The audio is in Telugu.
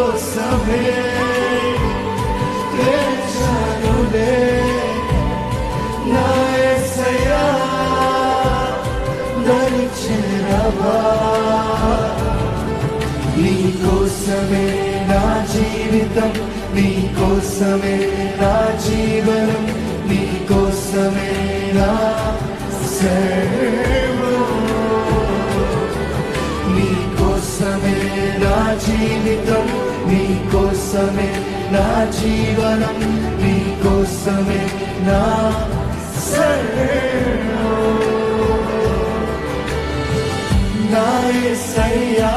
నీకోసమే వేచానులే నా యేసయ్యా దరి చేరవా నీకోసమే నా జీవితం నీకోసమే నా జీవనం నీకోసమే నా నీకోసమే నా జీవితం నీకోసమే నా జీవనం నీకోసమే నా నా యేసయ్యా